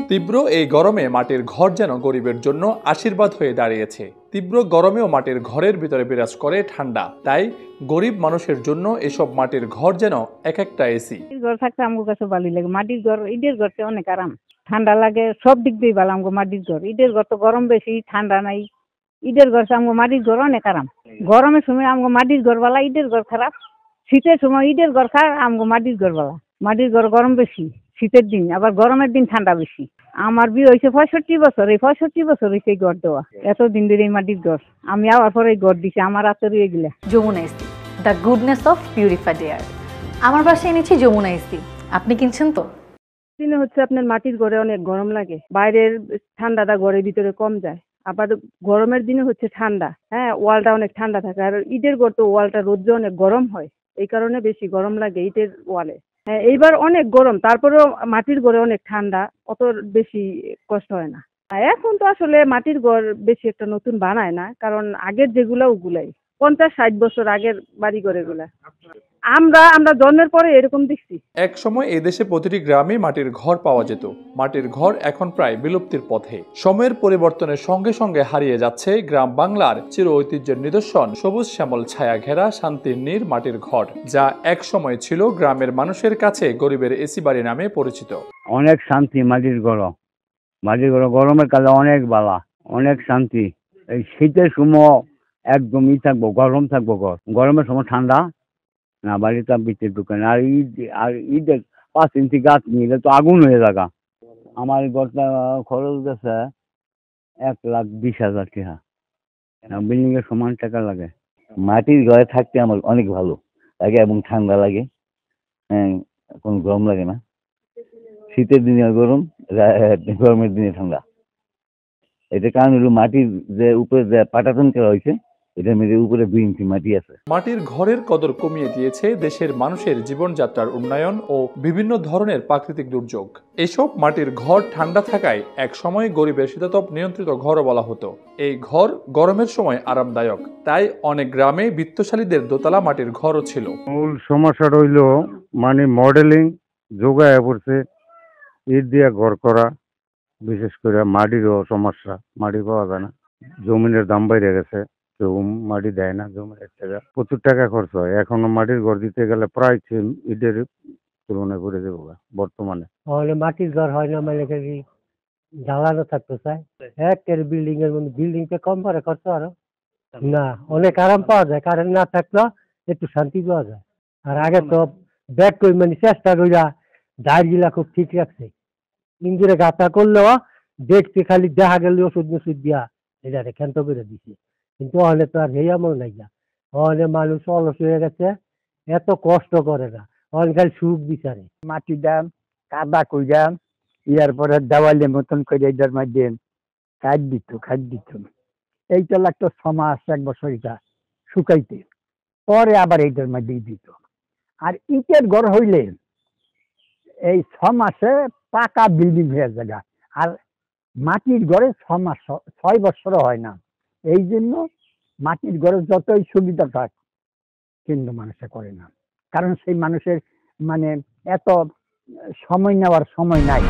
তীব্র এই গরমে মাটির ঘর যেন গরিবের জন্য আশীর্বাদ হয়ে দাঁড়িয়েছে। তীব্র গরমেও মাটির ঘরের ভিতরে বিরাজ করে ঠান্ডা, তাই গরিব মানুষের জন্য এসব মাটির ঘর যেন এক একটা এসি। ঘর থাকতে আমার কাছে ভালো লাগে। মাটির ঘর, ইটের ঘরতে অনেক আরাম, ঠান্ডা লাগে, সব দিক দিয়ে ভালো। আমার মাটির ঘর, ইটের ঘর তো গরম বেশি, ঠান্ডা নাই। ইটের ঘর আমার মাটির ঘর অনেক আরাম। গরমের সময় আমার মাটির ঘর বালা, ইটের ঘর খারাপ। শীতের সময় ইটের ঘর খারাপ, আমার মাটির ঘর বালা। মাটির ঘর গরম বেশি শীতের দিন, আবার গরমের দিন ঠান্ডা বেশি। আমার বিয়ে হয়েছে 65 বছর, এই 65 বছর হয়েছে এই ঘর দেওয়া। এতদিন ধরে এই মাটির ঘর আমি আবার পরে এই ঘর দিছি, আমার হাতে রয়ে গেলে। Jamuna AC, the goodness of purified air. আমার বাসায় এনেছি যমুনা এসি, আপনি কিনছেন তো? দিনে হচ্ছে আপনার মাটির ঘরে অনেক গরম লাগে, বাইরের ঠান্ডাটা ঘরের ভিতরে কম যায়। আবার গরমের দিনে হচ্ছে ঠান্ডা, হ্যাঁ, ওয়ালটা অনেক ঠান্ডা থাকে। আর ইটের ঘর তো ওয়ালটা রোদ্রে অনেক গরম হয়, এই কারণে বেশি গরম লাগে ইটের ওয়ালে। হ্যাঁ, এইবার অনেক গরম, তারপরেও মাটির ঘরে অনেক ঠান্ডা, অত বেশি কষ্ট হয় না। আর এখন তো আসলে মাটির ঘর বেশি একটা নতুন বানায় না, কারণ আগের যেগুলো ওগুলাই 50-60 বছর আগের বাড়ি ঘর এগুলা। আমরা জন্মের পরে এরকম দেখছি। এক সময় এদেশে প্রতিটি গ্রামে মাটির ঘর পাওয়া যেত। মাটির ঘর এখন প্রায় বিলুপ্তির পথে। সময়ের পরিবর্তনের সঙ্গে সঙ্গে হারিয়ে যাচ্ছে গ্রাম বাংলার চির ঐতিহ্যের নিদর্শন সবুজ শ্যামল ছায়া ঘেরা শান্তির নীড় মাটির ঘর, যা এক সময় ছিল গ্রামের মানুষের কাছে গরিবের এসি বাড়ি নামে পরিচিত। অনেক শান্তি মাটির ঘর, গরমের কালে অনেক বালা, অনেক শান্তি। এই শীতের সময় একদমই থাকবো, গরম থাকবো ঘর, গরমের সময় ঠান্ডা না, বাড়িতে ভিতরে ঢুকে না। আর ঈদের 5 ইঞ্চি গাছ নিলে তো আগুন হয়ে থাকা। আমার ঘরটা খরচ গেছে 1,20,000 টাকা, বিল্ডিং এর সমান টাকা লাগে। মাটির ঘরে থাকতে আমার অনেক ভালো লাগে এবং ঠান্ডা লাগে, হ্যাঁ, কোনো গরম লাগে না। শীতের দিনে গরম, গরমের দিনে ঠান্ডা। এটা কারণ হলো মাটির যে উপরে যে পাটাতন করা হয়েছে, এটার মধ্যে উপরে 2 ইঞ্চি মাটি আছে। মাটির ঘরের কদর কমিয়ে দিয়েছে দেশের মানুষের জীবনযাত্রার উন্নয়ন ও বিভিন্ন ধরনের প্রাকৃতিক দুর্যোগ। এসব মাটির ঘর ঠান্ডা থাকায় এক সময় গরিবের শীতাতপ নিয়ন্ত্রিত ঘরও বলা হতো। এই ঘর গরমের সময় আরামদায়ক, তাই অনেক গ্রামে বিত্তশালীদের দোতলা মাটির ঘরও ছিল। মূল সমস্যা রইল মানে মডেলিং যোগায় পড়ছে, ইট দিয়ে ঘর করা, বিশেষ করে মাটিরও সমস্যা, মাটি পাওয়া যায় না, জমিনের দাম বাইরে গেছে, কেউ মাটি দেয় না, জমিনের টাকা প্রচুর টাকা খরচ হয়। এখনো মাটির ঘর দিতে গেলে প্রায় ইটের তুলনায় করে দেবো বর্তমানে। তাহলে মাটির ঘর হয় না, মানে কি জ্বালানো থাকতে চায়। একের বিল্ডিং এর মধ্যে, বিল্ডিং টা কম পরে খরচ আরো না, অনেক আরাম পাওয়া যায়। কারেন্ট না থাকলেও একটু শান্তি পাওয়া যায়। আর আগে তো ব্যাট করি মানে চেষ্টা করিয়া ডায়েরিগুলা খুব ঠিক রাখছে, ইঞ্জিনে গাঁথা করলেও দেখতে খালি দেখা গেলে ওষুধ মসুদ দিয়া এটা ক্ষান্ত করে দিছে। কিন্তু অনেক তো আর সেই আমল নাই না, অনেক মানুষ অলস হয়ে গেছে, এত কষ্ট করে না, অনেক খালি সুখ বিচারে। মাটি দাম কাদা কইরা ইয়ার পরে দেওয়ালের মতন করে এটার মধ্যে খাদ দিত। এইটা লাগতো 6 মাস 1 বছর এটা শুকাইতে, পরে আবার এইটার মধ্যে দিত। আর ইটের ঘর হইলে এই 6 মাসে পাকা বিল্ডিং হয়ে যায়। আর মাটির ঘরে 6 মাস 6 বছরও হয় না। এই জন্য মাটির ঘরে যতই সুবিধা থাক কিন্তু মানুষে করে না, কারণ সেই মানুষের মানে এত সময় নেওয়ার সময় নাই।